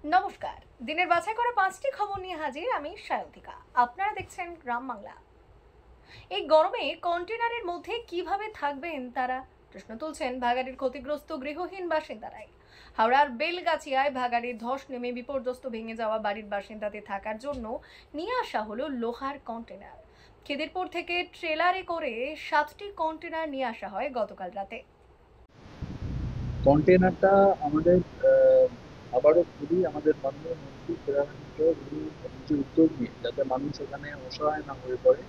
নমস্কার, দিনের বাছাই করা 5টি খবর নিয়ে হাজির আমি সায়ন্তিকা। আপনারা দেখছেন গ্রাম বাংলা। এই গরমে কন্টেনারের মধ্যে কিভাবে থাকবেন তারা, প্রশ্ন তুলছেন ভাগাড়ির ক্ষতিগ্রস্ত গৃহহীন বাসিন্দারাই। হাওড়ার বেলগাছিয়ায় ভাগাড়ির ধস নেমে বিপর্যস্ত ভেঙে যাওয়া বাড়ির বাসিন্দাদের থাকার জন্য নিয়ে আসা হলো লোহার কন্টেনার। খিদিরপুর থেকে ট্রেলারে করে 7টি কন্টেনার নিয়ে আসা হয় গতকাল রাতে। কন্টেনারটা আমাদের আবারও খুবই আমাদের মাননীয় মন্ত্রী প্রধানমন্ত্রী উনি নিজে উদ্যোগ নিয়ে যাতে মানুষ এখানে অসহায় না হয়ে পড়ে,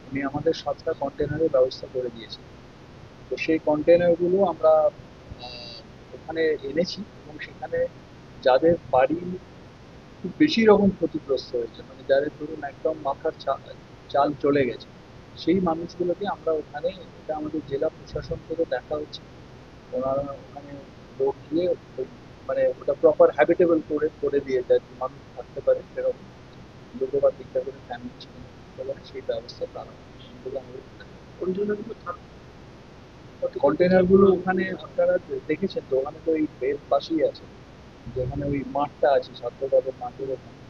উনি আমাদের 7টা কন্টেনারের ব্যবস্থা করে দিয়েছেন। তো সেই কন্টেনারগুলো আমরা ওখানে এনেছি এবং সেখানে যাদের বাড়ি খুব বেশি রকম ক্ষতিগ্রস্ত হয়েছে, মানে যাদের ধরুন একদম মাথার চাল চলে গেছে, সেই মানুষগুলোকে আমরা ওখানে, এটা আমাদের জেলা প্রশাসন থেকে দেখা হচ্ছে, ওনারা ওখানে লোক গিয়ে ওই মানে ওটা প্রপার হ্যাবিটেবল করে করে দিয়ে যায়, মানুষ থাকতে পারে সেরকম, লোকেরা ঠিকঠাক করে ফ্যামিলি ছেড়ে থাকতে পারে, সেই ব্যবস্থা তারা কন্টেনারগুলো ওখানে আপনারা দেখেছেন তো, ওখানে তো ওই বের পাশেই আছে, যেখানে ওই মাঠটা আছে ছাত্রবাদের মাঠের ওখানে,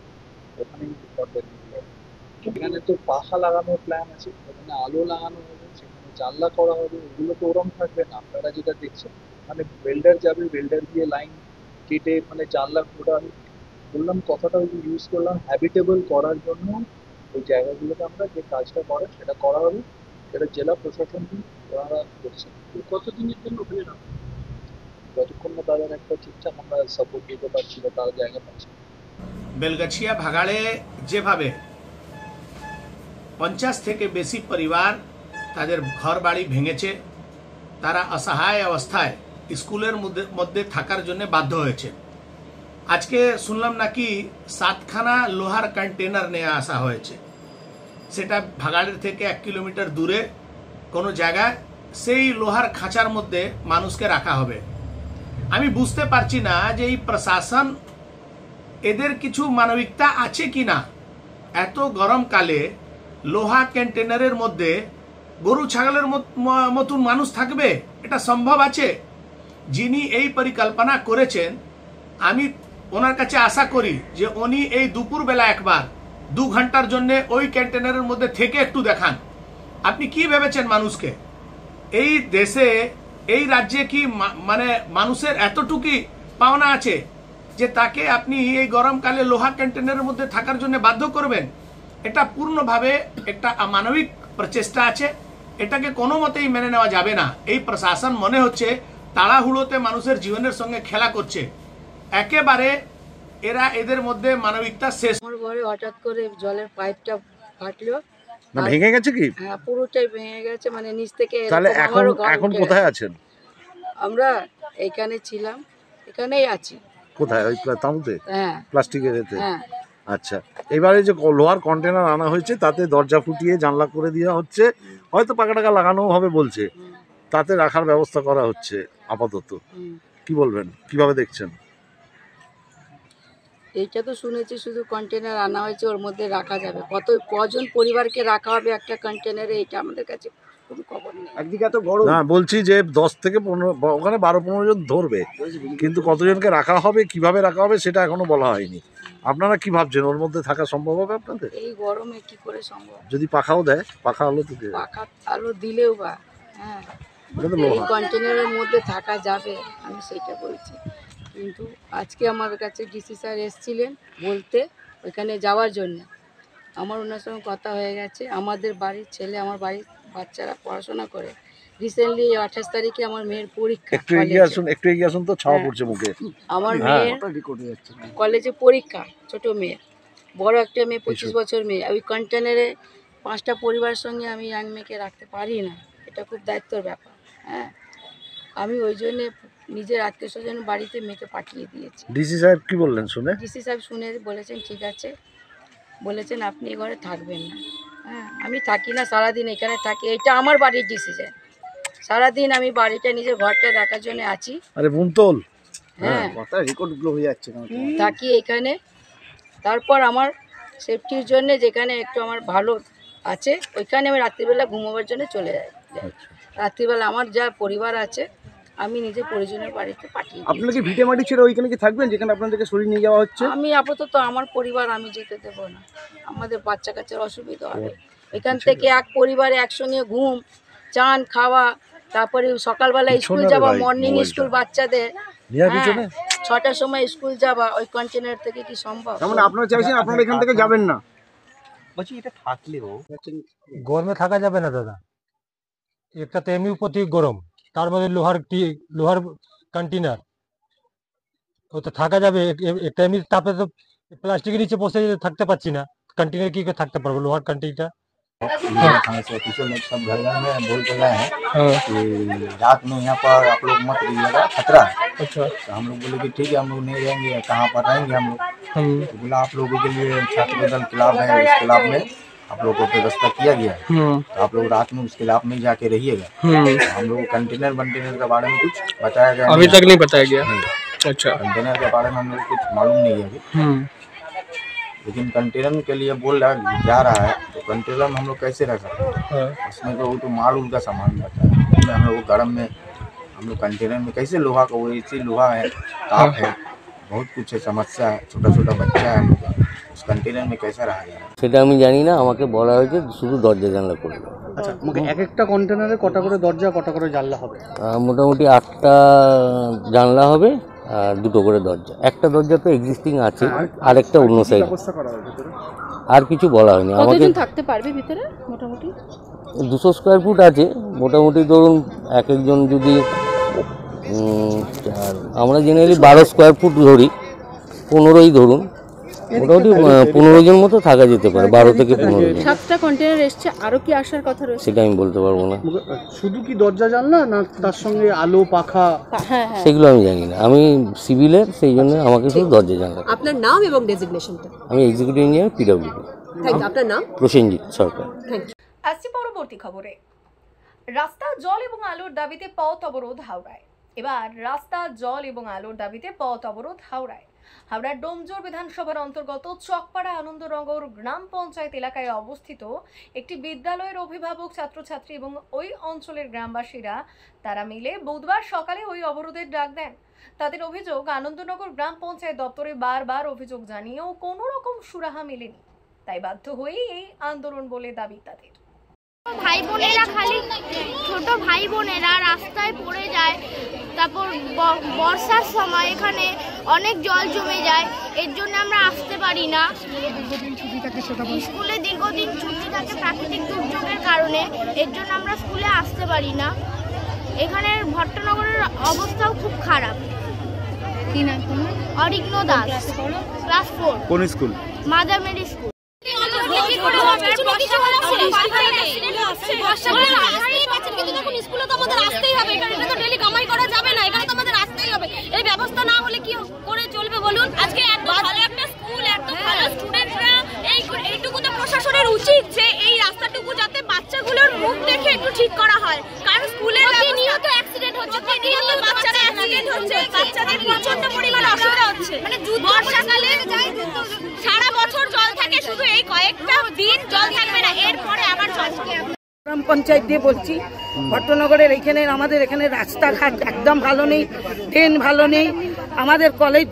ওখানেই কন্টেনারগুলো আছে। সেখানে তো পাখা লাগানোর প্ল্যান আছে, ওখানে আলো লাগানো হবে, সেখানে জানলা করা হবে, ওগুলো তো ওরম থাকবে না আপনারা যেটা দেখছেন। মানে ওয়েল্ডার যাবে, ওয়েল্ডার দিয়ে লাইন কেটে মানে জানলা খোলা হবে। বললাম, কথাটা ওই ইউজ করলাম হ্যাবিটেবল করার জন্য। ওই জায়গাগুলোতে আমরা যে কাজটা করে সেটা করা হবে, সেটা জেলা প্রশাসন ওনারা করছে। কতদিনের জন্য ওখানে রাখবো? যতক্ষণ না তাদের একটা ঠিকঠাক আমরা সাপোর্ট দিতে পারছি বা তার জায়গা পাচ্ছি। বেলগাছিয়া ভাগাড়ে যেভাবে 50 থেকে বেশি পরিবার তাদের ঘর বাড়ি ভেঙেছে, তারা অসহায় অবস্থায় স্কুলের মধ্যে থাকার জন্য বাধ্য হয়েছে। আজকে শুনলাম নাকি 7খানা লোহার কন্টেনার নিয়ে আসা হয়েছে, সেটা ভাগাড়ের থেকে 1 কিলোমিটার দূরে কোনো জায়গায় সেই লোহার খাঁচার মধ্যে মানুষকে রাখা হবে। আমি বুঝতে পারছি না যে এই প্রশাসন এদের কিছু মানবিকতা আছে কি না। এত গরমকালে লোহা কন্টেনারের মধ্যে গরু ছাগলের মতন মানুষ থাকবে, এটা সম্ভব আছে? যিনি এই পরিকল্পনা করেছেন, আমি ওনার কাছে আশা করি যে উনি এই দুপুরবেলা একবার 2 ঘন্টার জন্য ওই কন্টেনারের মধ্যে থেকে একটু দেখান। আপনি কি ভেবেছেন মানুষকে? এই দেশে, এই রাজ্যে কি মানে মানুষের এতটুকু পাওনা আছে যে তাকে আপনি এই গরমকালে লোহা কন্টেনারের মধ্যে থাকার জন্য বাধ্য করবেন? এটা পূর্ণভাবে একটা অমানবিক প্রচেষ্টা আছে, এটাকে কোনো মতেই মেনে নেওয়া যাবে না। এই প্রশাসন মনে হচ্ছে তাড়াহুড়োতে মানুষের জীবনের সঙ্গে খেলা করছে। একেবারে এদের মধ্যে মানবিকতা শেষ। আমার ঘরে হঠাৎ করে এখন পাইপটা ফাটলো, না ভেঙে গেছে কি? হ্যাঁ পুরোটাই ভেঙে গেছে, মানে নিচ থেকে। তাহলে এখন কোথায় আছেন? আমরা এখানে ছিলাম, এখানেই আছি। কোথায়? ওই তাঁবুতে? হ্যাঁ প্লাস্টিকের এতে? হ্যাঁ। আচ্ছা, এবারে যে লোহার কন্টেনার আনা হয়েছে তাতে দরজা ফুটিয়ে জানলা করে দেওয়া হচ্ছে, হয়তো পাকা টাকা লাগানো হবে বলছে, তাতে রাখার ব্যবস্থা করা হচ্ছে আপাতত। কি বলবেন, কিভাবে দেখছেন? এইটা তো শুনেছি শুধু কন্টেনার আনা হয়েছে, ওর মধ্যে রাখা যাবে। কজন পরিবারকে রাখা হবে একটা কন্টেনারে, এটা আমাদের কাছে কোনো খবর নেই। একদিকে এত গরম, না বলছি যে 10 থেকে 15, ওখানে 12-15 জন ধরবে, কিন্তু কতজনকে রাখা হবে, কিভাবে রাখা হবে সেটা এখনো বলা হয়নি। আপনারা কি ভাবছেন, ওর মধ্যে থাকা সম্ভব হবে আপনাদের? এই গরমে কি করে সম্ভব? যদি পাখাও দেয়, পাখা আলো তো দেয়। পাকা আলো দিলেও বা হ্যাঁ এটা তো এই লোহা। কন্টেনারের মধ্যে থাকা যাবে, আমি সেটা বলছি। কিন্তু আজকে আমার কাছে ডিসি স্যার এসেছিলেন বলতে ওইখানে যাওয়ার জন্য। আমার ওনার সঙ্গে কথা হয়ে গেছে। আমাদের বাড়ির ছেলে, আমার বাড়ির বাচ্চারা পড়াশোনা করে। রিসেন্টলি 28 তারিখে আমার মেয়ের পরীক্ষা। একটু এগিয়ে আসুন তো, ছাওয়া পড়ছে মুখে। আমার মেয়ের কলেজে পরীক্ষা, ছোট মেয়ে। বড় একটা মেয়ে 25 বছর মেয়ে। ওই কন্টেনারে 5টা পরিবারের সঙ্গে আমি ইয়াং মেয়েকে রাখতে পারি না, এটা খুব দায়িত্বের ব্যাপার। হ্যাঁ, আমি ওই জন্যে নিজের আত্মীয় স্বজনের বাড়িতে মেয়েকে পাঠিয়ে দিয়েছি। ডিসি সাহেব কি বললেন শুনে? ডিসি সাহেব শুনে বলেছেন ঠিক আছে, বলেছেন আপনি এ ঘরে থাকবেন না। হ্যাঁ, আমি থাকি না, সারাদিন এখানে থাকি। এটা আমার বাড়ির ডিসিশন। সারাদিন আমি বাড়িটা, নিজের ঘরটা দেখার জন্য আছি। আরে বুনতল, হ্যাঁ কথা রেকর্ডগুলো হয়ে যাচ্ছে না, থাকি এখানে। তারপর আমার সেফটির জন্য যেখানে একটু আমার ভালো আছে, ওইখানে আমি রাত্রিবেলা ঘুমোবার জন্য চলে যাই। রাত্রিবেলা আমার যা পরিবার আছে আমি নিজে প্রয়োজনের বাড়িতে পাঠিয়ে দিই। আপনারা কি ভিটে মাটি ছেড়ে ওইখানে কি থাকবেন যেখানে আপনাদেরকে শরীর নিয়ে যাওয়া হচ্ছে? আমি আপাতত আমার পরিবার আমি যেতে দেবো না, আমাদের বাচ্চা কাচ্চার অসুবিধা হবে। এখান থেকে এক পরিবারে একসঙ্গে ঘুম, চান, খাওয়া, তারপরে সকালবেলা স্কুল যাওয়া, মর্নিং স্কুল বাচ্চাদের, 6টার সময় স্কুল যাওয়া, ওই কন্টেনার থেকে কি সম্ভব? মানে আপনারা চাইছেন আপনারা এখান থেকে যাবেন না? বলছি এটা থাকলেও গরমে থাকা যাবে না দাদা, একটা তো এমনি প্রতি গরম, তার মধ্যে লোহার কন্টেনার, ওতে থাকা যাবে? একটা এমনি তাপে তো প্লাস্টিকের নিচে বসে থাকতে পারছি না, কন্টেনার কি করে থাকতে পারবো লোহার কন্টেনার? ऑफिसर लोग सब घर घर में बोल के गए हैं कि रात में यहाँ पर आप लोग मत रहिएगा, खतरा है। अच्छा, तो हम लोग बोले कि ठीक है हम लोग नहीं रहेंगे, कहाँ पर रहेंगे हम लोग। तो बोला आप लोगों के लिए छात्र दल क्लब है, उस क्लब में आप लोगों को व्यवस्था किया गया है, तो आप लोग रात में उस क्लब में जाके रहिएगा। तो हम लोग कंटेनर के बारे में कुछ बताया गया अभी तक नहीं बताया गया। अच्छा, कंटेनर के बारे में हम लोग कुछ मालूम नहीं है अभी, लेकिन कंटेनर के लिए बोल रहा जा रहा है, तो कंटेनर में हम लोग कैसे रह सकते हैं? उसमें तो वो तो माल उनका सामान रहता है, उसमें हम लोग गर्म में हम लोग कंटेनर में कैसे लोहा का, वो इसी लोहा है, ताप है, बहुत कुछ है, समस्या है, छोटा छोटा बच्चा है हम लोग का, उस कंटेनर में कैसा रहा जाए সেটা আমি জানি না, আমাকে বলা হয়েছে শুধু দরজা জানলা করবে। আচ্ছা, আমাকে এক একটা কন্টেনারে কটা করে দরজা কটা করে জানলা হবে? মোটামুটি 8টা জানলা হবে আর 2টো করে দরজা। একটা দরজা তো এক্সিস্টিং আছে, আরেকটা অন্য সাইড। ব্যবস্থা করা হবে ভিতরে? আর কিছু বলা হয়নি আমাকে। কতজন থাকতে পারবে ভিতরে মোটামুটি? 200 স্কোয়ার ফুট আছে মোটামুটি। ধরুন এক একজন যদি আমরা জেনারেলি 12 স্কোয়ার ফুট ধরি, 15ই ধরুন, মোটামুটি 15 জন মতো থাকা যেতে পারে, 12 থেকে 15 জন। 7টা কন্টেনার এসছে, আরো কি আসার কথা রয়েছে সেটা আমি বলতে পারবো না। শুধু কি দরজা জানলা না তার সঙ্গে আলো পাখা? হ্যাঁ, সেগুলো আমি জানি না, আমি সিভিলের, সেই জন্য আমাকে শুধু দরজা জানলা। আপনার নাম এবং ডেজিগনেশনটা? আমি executive engineer, PWD. Thank you. আপনার নাম? প্রসেনজিৎ সরকার। আসছি পরবর্তী খবরে। রাস্তা, জল এবং আলোর দাবিতে পথ অবরোধ হাওড়ায়। এবার রাস্তা, জল এবং আলোর দাবিতে পথ অবরোধ হাওড়ায়। হাওড়ার ডোমজোর বিধানসভার অন্তর্গত চকপাড়া আনন্দনগর গ্রাম পঞ্চায়েত এলাকায় অবস্থিত একটি বিদ্যালয়ের অভিভাবক, ছাত্রছাত্রী এবং ওই অঞ্চলের গ্রামবাসীরা তারা মিলে বুধবার সকালে ওই অবরোধের ডাক দেন। তাদের অভিযোগ, আনন্দনগর গ্রাম পঞ্চায়েত দপ্তরে বারবার অভিযোগ জানিয়েও কোনো রকম সুরাহা মেলেনি, তাই বাধ্য হয়েই এই আন্দোলন বলে দাবি তাদের। ভাই বোনেরা, খালি ছোট ভাই বোনেরা রাস্তায় পড়ে যায়, তারপর বর্ষার সময় এখানে অনেক জল জমে যায়, এর জন্য আমরা আসতে পারি না। স্কুলে দীর্ঘদিন ছুটি থাকে প্রাকৃতিক দুর্যোগের কারণে, এর জন্য আমরা স্কুলে আসতে পারি না। এখানের ভট্টনগরের অবস্থাও খুব খারাপ। অরিগ্ন দাস, ক্লাস 4। কোন স্কুল? Mother Mary school. স্কুলে তো আমাদের আসতেই হবে, এখানে তো ডেলি কামাই করা যাবে না, এখানে তো আমাদের আসতেই হবে। এই ব্যবস্থা না হলে কি করে চলবে বলুন? আজকে এত ভালো একটা স্কুল, এত ভালো স্টুডেন্টরা, এইটুকু তো প্রশাসনের উচিত যে এই রাস্তাটুকু যাতে বাচ্চাগুলোর মুখ দেখে একটু ঠিক করা হয়, কারণ স্কুলে নিয়মিত অ্যাক্সিডেন্ট হচ্ছে, প্রতিনিয়ত বাচ্চারা অ্যাক্সিডেন্ট হচ্ছে, বাচ্চাদের প্রচন্ড পরিমাণে অসুবিধা হচ্ছে। মানে বর্ষাকালে সারা বছর জল থাকে, শুধু এই কয়েকটা দিন জল থাকবে না, এরপরে আবার জল। গ্রাম পঞ্চায়েত দিয়ে বলছি, ভট্টনগরের এইখানে আমাদের এখানে রাস্তাঘাট একদম ভালো নেই, ট্রেন ভালো নেই, আমাদের কলের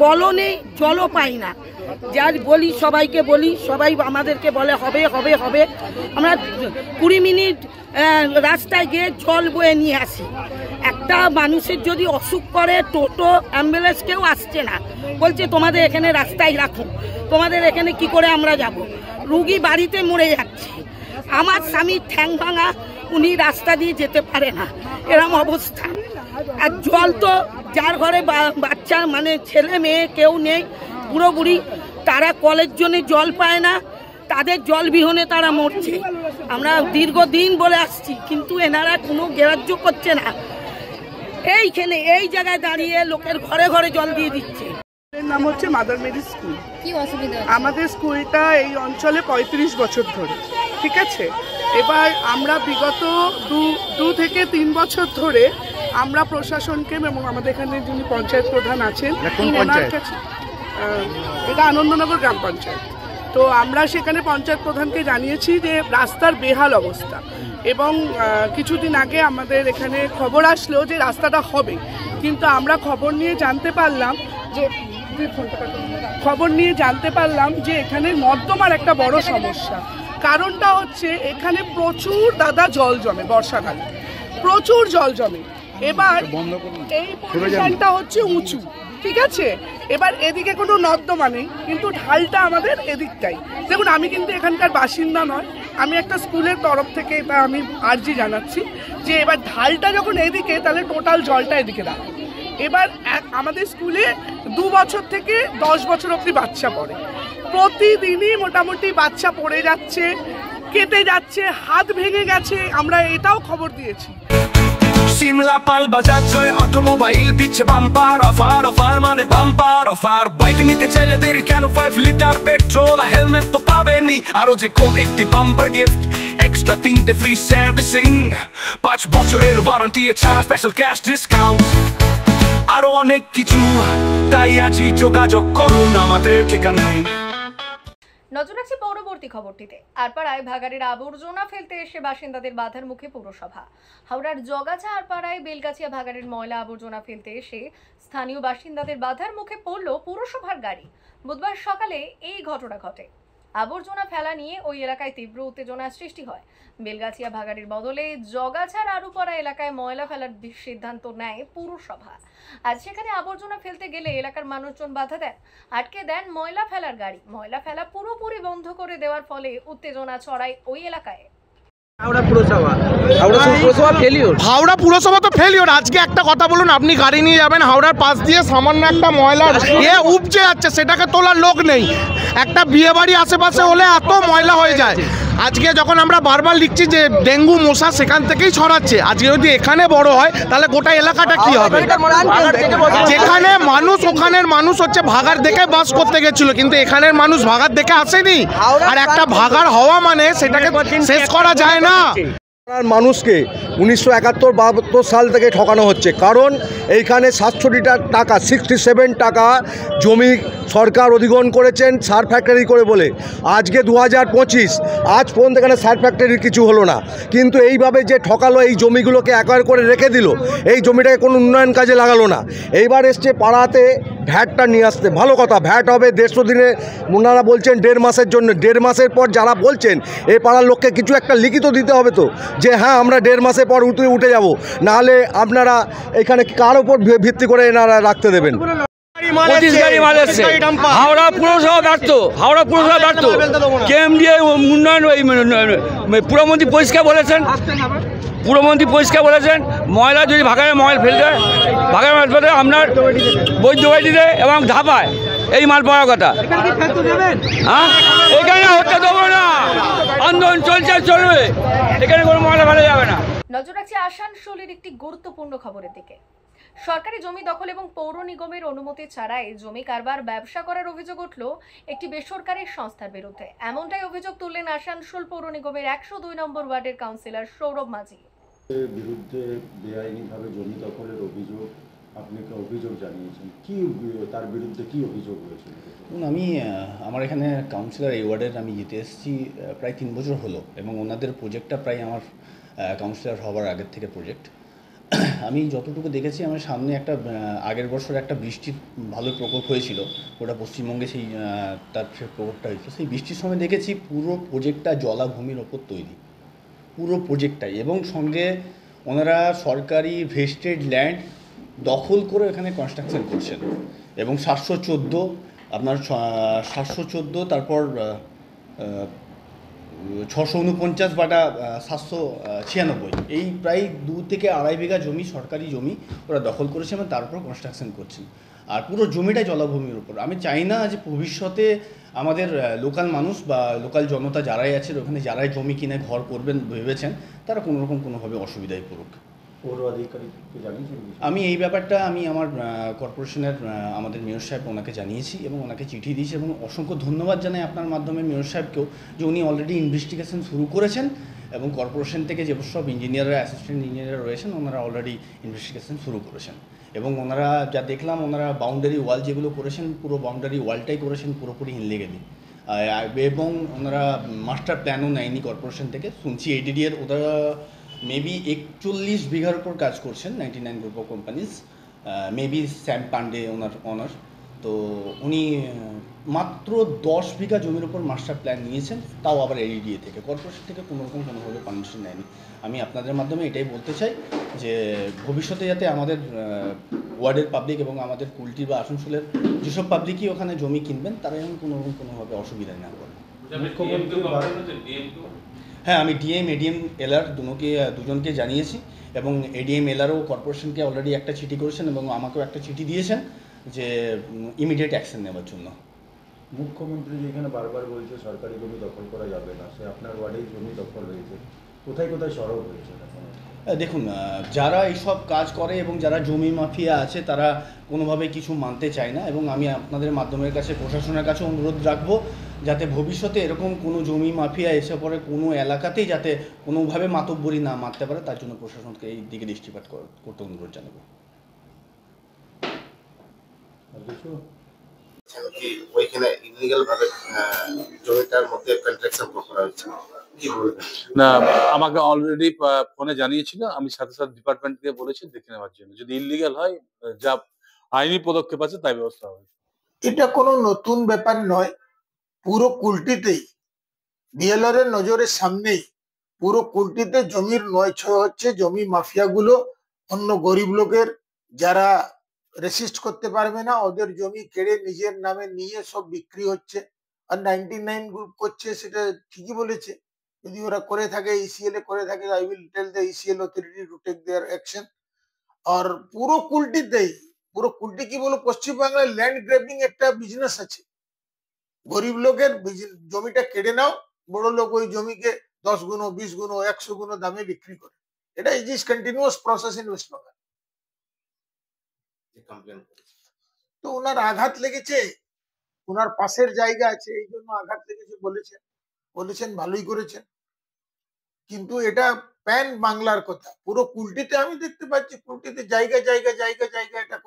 কলও নেই, জলও পাই না। যার বলি সবাইকে বলি, সবাই আমাদেরকে বলে হবে হবে হবে। আমরা 20 মিনিট রাস্তায় গিয়ে জল বয়ে নিয়ে আসি। একটা মানুষের যদি অসুখ করে, টোটো অ্যাম্বুলেন্স কেউ আসছে না, বলছে তোমাদের এখানে রাস্তায় রাখো, তোমাদের এখানে কি করে আমরা যাব? রুগী বাড়িতে মরে যাচ্ছে। আমার স্বামী ঠ্যাং ভাঙা, উনি রাস্তা দিয়ে যেতে পারে না, এরকম অবস্থা। আর জল তো যার ঘরে বাচ্চা মানে ছেলে মেয়ে কেউ নেই, বুড়ো বুড়ি, তারা কলের জন্য জল পায় না, তাদের জল বিহনে তারা মরছে। আমরা দীর্ঘদিন বলে আসছি, কিন্তু এনারা কোনো গ্রাহ্য করছে না। এইখানে এই জায়গায় দাঁড়িয়ে লোকের ঘরে ঘরে জল দিয়ে দিচ্ছে। নাম হচ্ছে মাদার মেরি স্কুল। কি অসুবিধা? আমাদের স্কুলটা এই অঞ্চলে 35 বছর ধরে, ঠিক আছে। এবার আমরা বিগত 2 থেকে 3 বছর ধরে আমরা প্রশাসনকে এবং আমাদের এখানে যিনি পঞ্চায়েত প্রধান আছেন, ওনার কাছে, এটা আনন্দনগর গ্রাম পঞ্চায়েত, তো আমরা সেখানে পঞ্চায়েত প্রধানকে জানিয়েছি যে রাস্তার বেহাল অবস্থা, এবং কিছুদিন আগে আমাদের এখানে খবর আসলো যে রাস্তাটা হবে, কিন্তু আমরা খবর নিয়ে জানতে পারলাম যে এখানে নর্দমার একটা বড় সমস্যা। কারণটা হচ্ছে এখানে প্রচুর জল জমে, বর্ষাকালে প্রচুর জল জমে। এবার এই পজিশনটা হচ্ছে উঁচু, ঠিক আছে, এবার এদিকে কোনো নর্দমা নেই, কিন্তু ঢালটা আমাদের এদিকটাই। দেখুন, আমি কিন্তু এখানকার বাসিন্দা নয়, আমি একটা স্কুলের তরফ থেকে এটা আমি আর্জি জানাচ্ছি যে এবার ঢালটা যখন এদিকে, তাহলে টোটাল জলটা এদিকে দাঁড়ায়। এবার আমাদের স্কুলে 2 বছর থেকে 10 বছর অবধি বাচ্চা পড়ে, প্রতিদিনই মোটামুটি বাচ্চা পড়ে যাচ্ছে, কেটে যাচ্ছে, হাত ভেঙে গেছে, আমরা এটাও খবর দিয়েছি। Simla pal bajaচ্ছে অটোমোবাইল দিচ্ছে বাম্পার অফার, অফার মানে বাম্পার অফার। বাইক নিতে চাইলে দেরি কেন, 5 লিটার পেট্রোল, হেলমেট তো পাবেনই, আরো যে কোন একটি বাম্পার গিফট, এক্সট্রা 3টে ফ্রি সার্ভিসিং, 5 বছরের ওয়ারেন্টি ছাড়া স্পেশাল ক্যাশ ডিসকাউন্ট, আরো অনেক কিছু। তাই আজই যোগাযোগ করুন আমাদের ঠিকানায়। নজর রাখছি পরবর্তী খবরটিতে। আরপাড়ায় ভাগাড়ের আবর্জনা ফেলতে এসে বাসিন্দাদের বাধার মুখে পৌরসভা। হাওড়ার জগাছা আরপাড়ায় বেলগাছিয়া ভাগাড়ের ময়লা আবর্জনা ফেলতে এসে স্থানীয় বাসিন্দাদের বাধার মুখে পড়ল পুরসভার গাড়ি। বুধবার সকালে এই ঘটনা ঘটে। আবর্জনা ফেলা নিয়ে ওই এলাকায় তীব্র উত্তেজনার সৃষ্টি হয়। বেলগাছিয়া ভাগাড়ের বদলে জগাছার আরুপাড়া এলাকায় ময়লা ফেলার সিদ্ধান্ত নেয় পুরসভা। আজ সেখানে আবর্জনা ফেলতে গেলে এলাকার মানুষজন বাধা দেন, আটকে দেন ময়লা ফেলার গাড়ি। ময়লা ফেলা পুরোপুরি বন্ধ করে দেওয়ার ফলে উত্তেজনা ছড়ায় ওই এলাকায়। হাওড়া পুরসভা তো ফেলিওর। আজকে একটা কথা বলুন, আপনি গাড়ি নিয়ে যাবেন হাওড়ার পাশ দিয়ে, সামান্য একটা ময়লার উপচে যাচ্ছে, সেটাকে তোলার লোক নেই। একটা বিয়ে বাড়ি আশেপাশে হলে এত ময়লা হয়ে যায়। আজকে যখন আমরা বারবার লিখছি যে ডেঙ্গু মশা সেখান থেকেই ছড়াচ্ছে, আজকে যদি এখানে বড় হয় তাহলে গোটা এলাকাটা কি হবে? যেখানে মানুষ, ওখানের মানুষ হচ্ছে ভাগাড় দেখে বাস করতে গেছিল, কিন্তু এখানের মানুষ ভাগাড় দেখে আসেনি। আর একটা ভাগাড় হওয়া মানে সেটাকে শেষ করা যায় না। মানুষকে 1971-72 সাল থেকে ঠকানো হচ্ছে, কারণ এইখানে 700 টাকা 67 টাকা জমি সরকার অধিগ্রহণ করেছেন সার ফ্যাক্টরি করে বলে। আজকে 2025, আজ পর্যন্ত এখানে সার ফ্যাক্টরির কিছু হলো না, কিন্তু এইভাবে যে ঠকালো, এই জমিগুলোকে একবার করে রেখে দিল, এই জমিটাকে কোনো উন্নয়ন কাজে লাগালো না। এইবার এসছে পাড়াতে ভ্যাটটা নিয়ে আসতে। ভালো কথা, ভ্যাট হবে 150 দিনে, ওনারা বলছেন 1.5 মাসের জন্য। 1.5 মাসের পর যারা বলছেন, এই পাড়ার লোককে কিছু একটা লিখিত দিতে হবে তো, যে হ্যাঁ আমরা 1.5 মাসের পর উঠে যাব, নাহলে আপনারা এখানে কার ওপর ভিত্তি করে এনারা রাখতে দেবেন? হাওড়া পুরসভা ব্যর্থ, হাওড়া পুরসভা ব্যর্থ। কেএমডিএ উন্নয়ন, পুরমন্ত্রী পরিষ্কার বলেছেন, পুরমন্ত্রী পরিষ্কার বলেছেন ময়লা যদি ভাগাড়ে ময়লা ফেলতে হয়, ভাগাড়ে ময়লা ফেলতে আপনার বৈদ্যবাড়িতে এবং ধাপায় এই মাল পাওয়ার কথা। হ্যাঁ, এখানে হতে দেবো না, আন্দোলন চলবে, এখানে কোনো ময়লা ফেলা যাবে না। নজর রাখছি আসানসোলের একটি গুরুত্বপূর্ণ খবরের দিকে। সরকারি জমি দখল এবং পৌর নিগমের অনুমতি ছাড়াই জমি কারবার, ব্যবসা করার অভিযোগ উঠল একটি বেসরকারি সংস্থার বিরুদ্ধে। এমনটাই অভিযোগ তুললেন আসানসোল পৌর নিগমের 102 নম্বর ওয়ার্ডের কাউন্সিলর সৌরভ মাঝি। বিরুদ্ধে বেআইনিভাবে জমি দখলের অভিযোগ আপনি অভিযোগ জানিয়েছেন, কি তার বিরুদ্ধে কি অভিযোগ হয়েছিল? আমি আমার এখানে কাউন্সিলর এই ওয়ার্ডের আমি জিতে এসেছি প্রায় 3 বছর হলো, এবং ওনাদের প্রজেক্টটা প্রায় আমার কাউন্সিলর হওয়ার আগের থেকে প্রজেক্ট। আমি যতটুকু দেখেছি, আমার সামনে একটা আগের বছর একটা বৃষ্টির ভালো প্রকোপ হয়েছিল, ওটা পশ্চিমবঙ্গে সেই তার প্রকোপটা হয়েছিল। সেই বৃষ্টির সময় দেখেছি পুরো প্রজেক্টটা জলাভূমির ওপর তৈরি, পুরো প্রজেক্টটাই, এবং সঙ্গে ওনারা সরকারি ভেস্টেড ল্যান্ড দখল করে এখানে কনস্ট্রাকশন করছেন। এবং 714 আপনার 714, তারপর 649 বাটা 796, এই প্রায় 2 থেকে আড়াই বিঘা জমি, সরকারি জমি ওরা দখল করেছে এবং তারপর কনস্ট্রাকশন করছেন। আর পুরো জমিটাই জলাভূমির উপর। আমি চাই না যে ভবিষ্যতে আমাদের লোকাল মানুষ বা লোকাল জনতা যারাই আছে ওখানে, যারাই জমি কিনে ঘর করবেন ভেবেছেন, তারা কোনোরকম কোনোভাবে অসুবিধায় পড়ুক। পৌর আধিকারিককে জানিয়েছেন? আমি এই ব্যাপারটা আমি আমার কর্পোরেশনের আমাদের মেয়র সাহেব ওনাকে জানিয়েছি এবং ওনাকে চিঠি দিয়েছি, এবং অসংখ্য ধন্যবাদ জানাই আপনার মাধ্যমে মেয়র সাহেবকেও, যে উনি অলরেডি ইনভেস্টিগেশন শুরু করেছেন, এবং কর্পোরেশন থেকে যেসব ইঞ্জিনিয়াররা, অ্যাসিস্ট্যান্ট ইঞ্জিনিয়ার রয়েছেন, ওনারা অলরেডি ইনভেস্টিগেশন শুরু করেছেন। এবং ওনারা যা দেখলাম, ওনারা বাউন্ডারি ওয়াল যেগুলো করেছেন, পুরো বাউন্ডারি ওয়ালটাই করেছেন পুরোপুরি ইনলিগালি। এবং ওনারা মাস্টার প্ল্যানও নেয়নি কর্পোরেশন থেকে। শুনছি এডিডিএর ওরা মেবি 41 বিঘার উপর কাজ করছেন 99 group of companies, maybe Sam Pandey ওনার অনার। তো উনি মাত্র 10 বিঘা জমির উপর মাস্টার প্ল্যান নিয়েছেন, তাও আবার এডিডিএ থেকে, কর্পোরেশন থেকে কোনোরকম কোনোভাবে পারমিশন নেয়নি। আমি আপনাদের মাধ্যমে এটাই বলতে চাই যে ভবিষ্যতে যাতে আমাদের ওয়ার্ডের পাবলিক এবং আমাদের কুলটি বা আসানসোলের যেসব পাবলিকই ওখানে জমি কিনবেন তারা যেন কোনোভাবে অসুবিধায় না পড়ে। হ্যাঁ, আমি ডিএম এডিএম এলআর দুজনকে জানিয়েছি এবং এডিএম এলআরও কর্পোরেশনকে অলরেডি একটা চিঠি করেছেন এবং আমাকেও একটা চিঠি দিয়েছেন যে ইমিডিয়েট অ্যাকশন নেওয়ার জন্য। মুখ্যমন্ত্রী যেখানে বারবার বলছে সরকারি জমি দখল করা যাবে না, সে আপনার ওয়ার্ডেই জমি দখল হয়েছে, কোথায় কোথায় সরব হয়েছে? দেখুন, যারা এইসব কাজ করে এবং যারা জমি মাফিয়া আছে তারা কোনোভাবে কিছু মানতে চায় না এবং আমি আপনাদের মাধ্যমের কাছে প্রশাসনের কাছে অনুরোধ রাখবো যাতে ভবিষ্যতে এরকম কোনো জমি মাফিয়া এসে পরে কোনো এলাকাতেই যাতে কোনোভাবে মাতব্বরি না মারতে পারে, তার জন্য প্রশাসনকে এই দিকে দৃষ্টিপাত করতে অনুরোধ জানাবো। ওইখানে ইলিগাল ভাবে জমিটার মধ্যে কন্ট্রাকশন করা হচ্ছে, কি বলবেন? না, আমাকে অলরেডি ফোনে জানিয়েছিল, আমি সাথে সাথে ডিপার্টমেন্টকে বলেছি দেখে নেওয়ার জন্য, যদি ইলিগাল হয় যা আইনি পদক্ষেপ আছে তাই ব্যবস্থা হবে। এটা কোনো নতুন ব্যাপার নয়, পুরো কুলটিতেই বিএলআর এর নজরের সামনেই পুরো কুলটিতে জমির নয় ছয় হচ্ছে। জমি মাফিয়াগুলো অন্য গরিব লোকের যারা রেসিস্ট করতে পারবে না ওদের জমি কেড়ে নিজের নামে নিয়ে সব বিক্রি হচ্ছে, আর 99 গ্রুপ করছে, সেটা ঠিকই বলেছে। যদি ওরা করে থাকে, ইসিএল এ করে থাকে, I will tell the ECL authority to take their action. আর পুরো কুলটিতেই, পুরো কুলটি কি বলো, পশ্চিমবাংলায় ল্যান্ড গ্র্যাবিং একটা বিজনেস আছে। গরিব লোকের জমিটা কেড়ে নাও, বড় লোক ওই জমিকে 10 গুণ 20 গুণ 100 গুণ দামে বিক্রি করে। এটা is continuous process in West Bengal. তো ওনার আঘাত লেগেছে, ওনার পাশের জায়গা আছে এই জন্য আঘাত লেগেছে বলেছেন ভালোই করেছেন, কিন্তু এটা প্যান বাংলার কথা। পুরো কুলটিতে আমি দেখতে পাচ্ছি, কুলটিতে জায়গা জায়গা জায়গা জায়গা এটা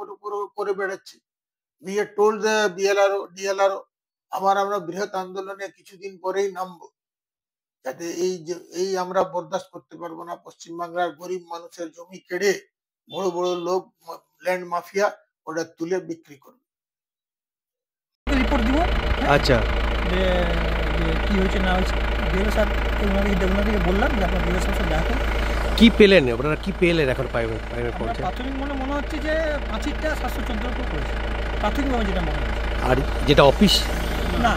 করে বেড়াচ্ছে। We had told the DLRO আমরা বৃহৎ আন্দোলনে কিছুদিন পরেই নামবো, যাতে এই আমরা বরদাস্ত করতে পারবো না। পশ্চিমবাংলার গরিব মানুষের জমি কেড়ে বড় বড় লোক ল্যান্ড মাফিয়া ওটা তুলে বিক্রি করবে। রিপোর্ট দিব। আচ্ছা, যে কি হয়েছে না হয়েছে ডিএলও স্যার ওনাদেরকে বললাম যে আপনার ডিএলও স্যার দেখা করুন। কি পেলেন আপনারা, কি পেলেন এখন প্রাইভেট পর্যায়ে? প্রাথমিক মনে হচ্ছে যে 5টা 714 উপর করেছে প্রাথমিকভাবে, যেটা মনে হচ্ছে। আর যেটা অফিস না,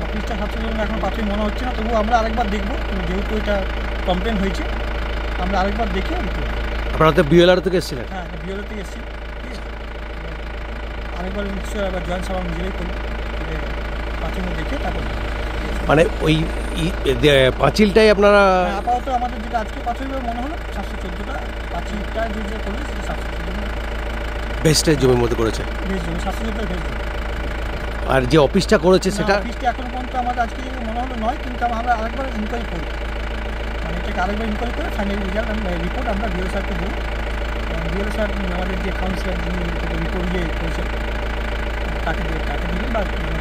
অফিসটা 714 এখন প্রাথমিক মনে হচ্ছে না, তবুও আমরা আরেকবার দেখবো, যেহেতু এটা কমপ্লেন হয়েছে আমরা আরেকবার দেখে। আপনারা তো বিএলআর থেকে এসেছিলেন? হ্যাঁ, বিএলআর থেকে এসেছি, আরেকবার নিশ্চয়ই আবার জয়েন্ট সভা নিজেরাই করি, প্রাথমিক দেখে তারপর। মানে ওই পাঁচিলটাই আপনারা আপাতত আমাদের যেটা আজকে প্রাথমিকভাবে মনে হলো 714টা পাঁচিলটা যে করবে সেটা 714 বেস্টের জমির মধ্যে করেছে, বেস্ট জমি 714 বেস্ট জমি। আর যে অফিসটা করেছে সেটা অফিসটা এখন পর্যন্ত আমাদের আজকে মনে হলো নয়, কিন্তু আমরা আরেকবার ইনকোয়ারি করি, মানে এটাকে আরেকবার ইনকোয়ারি করে ফাইনাল রেজাল্ট রিপোর্ট আমরা বিএলও স্যারকে দেবো। বিএলও স্যার আমাদের যে কাউন্সিলর যিনি রিপোর্ট ইয়ে করেছেন তাকে দিবেন বা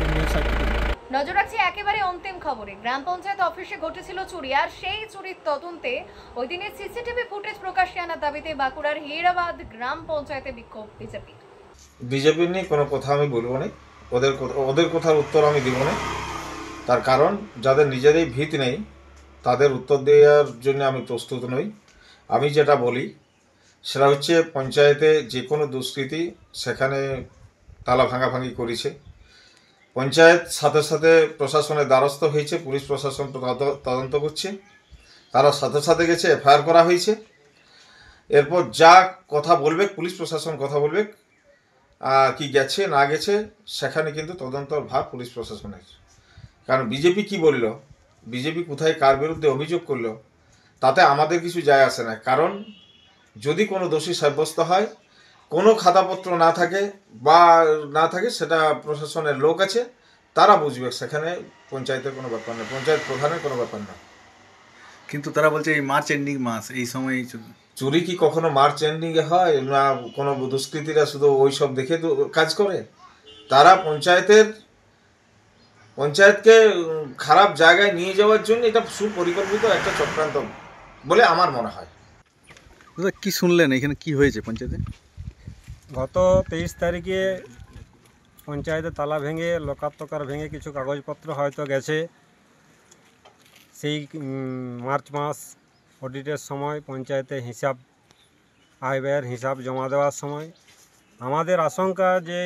বিএলও স্যারকে দেবেন। নজর রাখছি একেবারে অন্তিম খবরে। গ্রাম পঞ্চায়েত অফিসে ঘটেছিল চুরি, আর সেই চুরির তদন্তে ওই দিনের সিসিটিভি ফুটেজ প্রকাশ্যে আনার দাবিতে বাঁকুড়ার হেরাবাদ গ্রাম পঞ্চায়েতে বিক্ষোভ বিজেপি নিয়ে কোনো কথা আমি বলবো না, ওদের কথার উত্তর আমি দিব না। তার কারণ যাদের নিজেরই ভিত নেই তাদের উত্তর দেওয়ার জন্য আমি প্রস্তুত নই। আমি যেটা বলি সেটা হচ্ছে পঞ্চায়েতে যে কোনো দুষ্কৃতি সেখানে তালা ভাঙাভাঙি করেছে, পঞ্চায়েত সাথে সাথে প্রশাসনের দ্বারস্থ হয়েছে, পুলিশ প্রশাসন তদন্ত করছে, তারা সাথে সাথে গেছে, এফআইআর করা হয়েছে। এরপর যা কথা বলবে পুলিশ প্রশাসন কথা বলবে, কি গেছে না গেছে সেখানে কিন্তু তদন্তর ভার পুলিশ প্রশাসনের। কারণ বিজেপি কি বলল, বিজেপি কোথায় কার বিরুদ্ধে অভিযোগ করলো তাতে আমাদের কিছু যায় আসে না। কারণ যদি কোনো দোষী সাব্যস্ত হয়, কোনো খাতাপত্র না থাকে বা না থাকে, সেটা প্রশাসনের লোক আছে, তারা বুঝবে, সেখানে পঞ্চায়েতের কোনো ব্যাপার না, পঞ্চায়েত প্রধানের কোনো ব্যাপার না। কিন্তু তারা বলছে এই মার্চ এন্ডিং মাস, এই সময় চুরি কি কখনো মার্চ এন্ডিংয়ে হয় না? কোনো দুষ্কৃতীরা শুধু ওই সব দেখে কাজ করে? তারা পঞ্চায়েতের পঞ্চায়েতকে খারাপ জায়গায় নিয়ে যাওয়ার জন্য এটা সুপরিকল্পিত একটা চক্রান্ত বলে আমার মনে হয়। দাদা কি শুনলেন এখানে কি হয়েছে পঞ্চায়েতে? গত 23 তারিখে পঞ্চায়েতে তালা ভেঙে লোকার্তকার ভেঙে কিছু কাগজপত্র হয়তো গেছে। সেই মার্চ মাস অডিটের সময় পঞ্চায়েতে হিসাব আয় ব্যয়ের হিসাব জমা দেওয়ার সময় আমাদের আশঙ্কা যে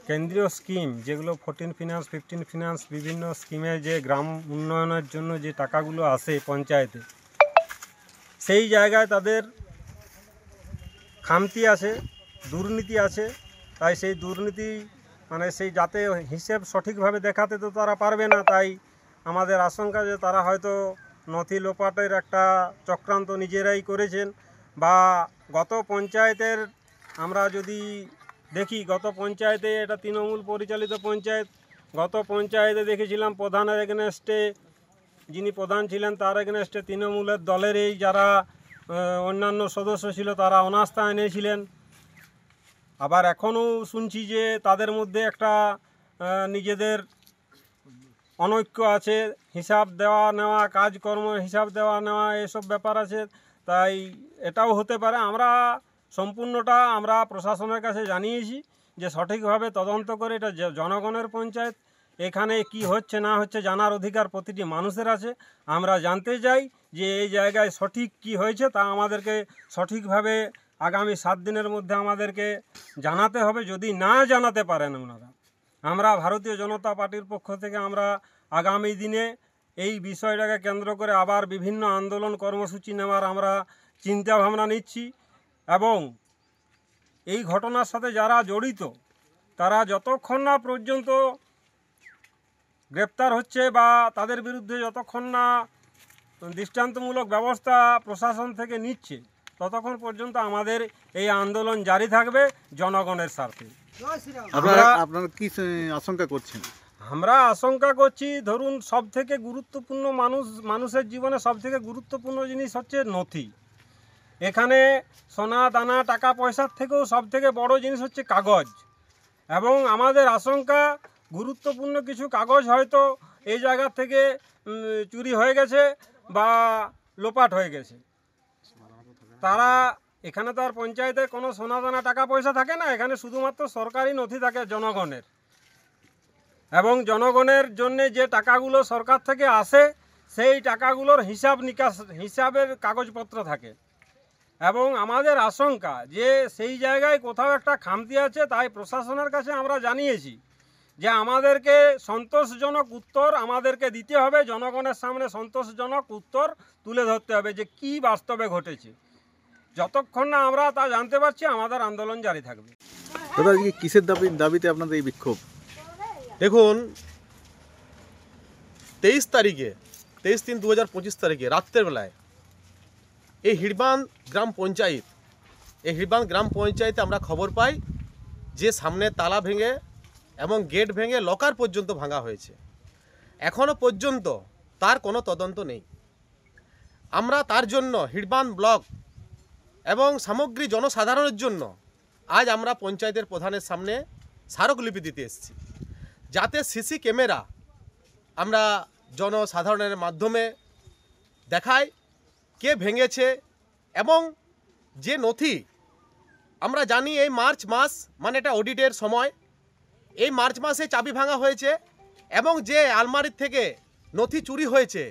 কেন্দ্রীয় স্কিম যেগুলো 14 ফিনান্স 15 ফিনান্স বিভিন্ন স্কিমে যে গ্রাম উন্নয়নের জন্য যে টাকাগুলো আসে পঞ্চায়েতে, সেই জায়গায় তাদের খামতি আছে, দুর্নীতি আছে। তাই সেই দুর্নীতি মানে সেই যাতে হিসেব সঠিকভাবে দেখাতে তো তারা পারবে না। তাই আমাদের আশঙ্কা যে তারা হয়তো নথি লোপাটের একটা চক্রান্ত নিজেরাই করেছেন। বা গত পঞ্চায়েতের আমরা যদি দেখি, গত পঞ্চায়েতে এটা তৃণমূল পরিচালিত পঞ্চায়েত, গত পঞ্চায়েতে দেখেছিলাম প্রধানের এগেনস্টে যিনি প্রধান ছিলেন তার এগেনস্টে তৃণমূলের দলেরই যারা অন্যান্য সদস্য ছিল তারা অনাস্থা এনেছিলেন। আবার এখনও শুনছি যে তাদের মধ্যে একটা নিজেদের অনৈক্য আছে, হিসাব দেওয়া নেওয়া, কাজকর্ম হিসাব দেওয়া নেওয়া এসব ব্যাপার আছে। তাই এটাও হতে পারে। আমরা সম্পূর্ণটা আমরা প্রশাসনের কাছে জানিয়েছি যে সঠিকভাবে তদন্ত করে, এটা জনগণের পঞ্চায়েত, এখানে কি হচ্ছে না হচ্ছে জানার অধিকার প্রতিটি মানুষের আছে। আমরা জানতে চাই যে এই জায়গায় সঠিক কি হয়েছে তা আমাদেরকে সঠিকভাবে আগামী 7 দিনের মধ্যে আমাদেরকে জানাতে হবে। যদি না জানাতে পারেন ওনারা, আমরা ভারতীয় জনতা পার্টির পক্ষ থেকে আমরা আগামী দিনে এই বিষয়টাকে কেন্দ্র করে আবার বিভিন্ন আন্দোলন কর্মসূচি নেওয়ার আমরা চিন্তা ভাবনা নিচ্ছি। এবং এই ঘটনার সাথে যারা জড়িত তারা যতক্ষণ না পর্যন্ত গ্রেপ্তার হচ্ছে বা তাদের বিরুদ্ধে যতক্ষণ না দৃষ্টান্তমূলক ব্যবস্থা প্রশাসন থেকে নিচ্ছে, ততক্ষণ পর্যন্ত আমাদের এই আন্দোলন জারি থাকবে জনগণের স্বার্থে। আপনারা কি আশঙ্কা করছেন? আমরা আশঙ্কা করছি, ধরুন সবথেকে গুরুত্বপূর্ণ মানুষের জীবনে সবথেকে গুরুত্বপূর্ণ জিনিস হচ্ছে নথি। এখানে সোনা দানা টাকা পয়সার থেকেও সবথেকে বড় জিনিস হচ্ছে কাগজ। এবং আমাদের আশঙ্কা গুরুত্বপূর্ণ কিছু কাগজ হয়তো এই জায়গা থেকে চুরি হয়ে গেছে বা লোপাট হয়ে গেছে। তারা এখানে তো আর পঞ্চায়েতে কোনো সোনা দানা টাকা পয়সা থাকে না, এখানে শুধুমাত্র সরকারি নথি থাকে জনগণের। এবং জনগণের জন্য যে টাকাগুলো সরকার থেকে আসে সেই টাকাগুলোর হিসাব নিকাশ হিসাবের কাগজপত্র থাকে। এবং আমাদের আশঙ্কা যে সেই জায়গায় কোথাও একটা খামতি আছে। তাই প্রশাসনের কাছে আমরা জানিয়েছি যে আমাদেরকে সন্তোষজনক উত্তর আমাদেরকে দিতে হবে, জনগণের সামনে সন্তোষজনক উত্তর তুলে ধরতে হবে যে কি বাস্তবে ঘটেছে। যতক্ষণ না আমরা তা জানতে পারছি আমাদের আন্দোলন জারি থাকবে। দাদা আজকে কিসের দাবিতে আপনাদের এই বিক্ষোভ? দেখুন, 23 তারিখে 23/3/2025 তারিখে রাত্রের বেলায় এই হিড়বান গ্রাম পঞ্চায়েতে আমরা খবর পাই যে সামনে তালা ভেঙে এবং গেট ভেঙে লকার পর্যন্ত ভাঙা হয়েছে। এখনও পর্যন্ত তার কোনো তদন্ত নেই। আমরা তার জন্য হিড়বান ব্লক এবং সামগ্রী জনসাধারণের জন্য আজ আমরা পঞ্চায়েতের প্রধানের সামনে স্মারকলিপি দিতে এসেছি, যাতে সিসি ক্যামেরা আমরা জনসাধারণের মাধ্যমে দেখাই কে ভেঙেছে। এবং যে নথি আমরা জানি এই মার্চ মাস মানে এটা অডিটের সময়, এই মার্চ মাসে চাবি ভাঙা হয়েছে এবং যে আলমারির থেকে নথি চুরি হয়েছে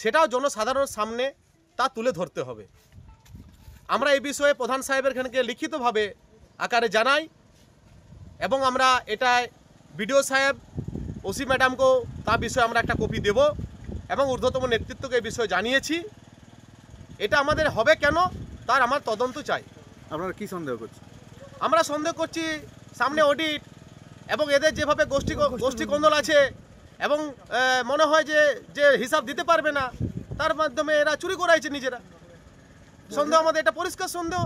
সেটাও জনসাধারণের সামনে তা তুলে ধরতে হবে। আমরা এই বিষয়ে প্রধান সাহেবের খানকে লিখিতভাবে আকারে জানাই এবং আমরা এটায় বিডিও সাহেব ওসি ম্যাডামকেও তার বিষয়ে আমরা একটা কপি দেব এবং ঊর্ধ্বতম নেতৃত্বকে এই বিষয়ে জানিয়েছি। এটা আমাদের হবে কেন তার আমার তদন্ত চাই। আপনারা কি সন্দেহ করছেন? আমরা সন্দেহ করছি সামনে অডিট এবং এদের যেভাবে গোষ্ঠী কোন্দল আছে এবং মনে হয় যে হিসাব দিতে পারবে না, তার মাধ্যমে এরা চুরি করাইছে নিজেরা। সন্দেহ আমাদের, এটা পরিষ্কার সন্দেহ।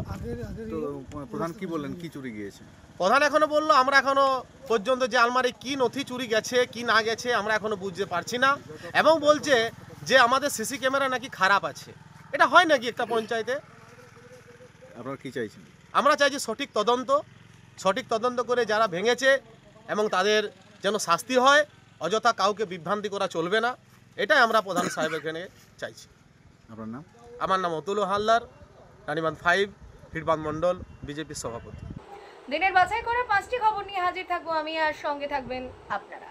প্রধান কি বললেন কি চুরি গিয়েছে? প্রধান এখনো বললো আমরা এখনো পর্যন্ত যে আলমারি কি নথি চুরি গেছে কি না গেছে আমরা এখনো বুঝতে পারছি না। এবং বলছে যে আমাদের সিসি ক্যামেরা নাকি খারাপ আছে। এটা হয় নাকি একটা পঞ্চায়েতে? আপনারা কি চাইছেন? আমরা চাইছি সঠিক তদন্ত করে যারা ভেঙেছে এবং তাদের যেন শাস্তি হয় অযথা কাউকে বিভ্রান্তি করা চলবে না, এটাই আমরা প্রধান সাহেবের এখানে চাইছি। আপনার নাম? আমার নাম অতুল হালদার, রানীবাঁধ 5 হিড়বাঁধ মণ্ডল বিজেপির সভাপতি। দিনের বাছাই করে 5টি খবর নিয়ে হাজির থাকবো আমি, আর সঙ্গে থাকবেন আপনারা।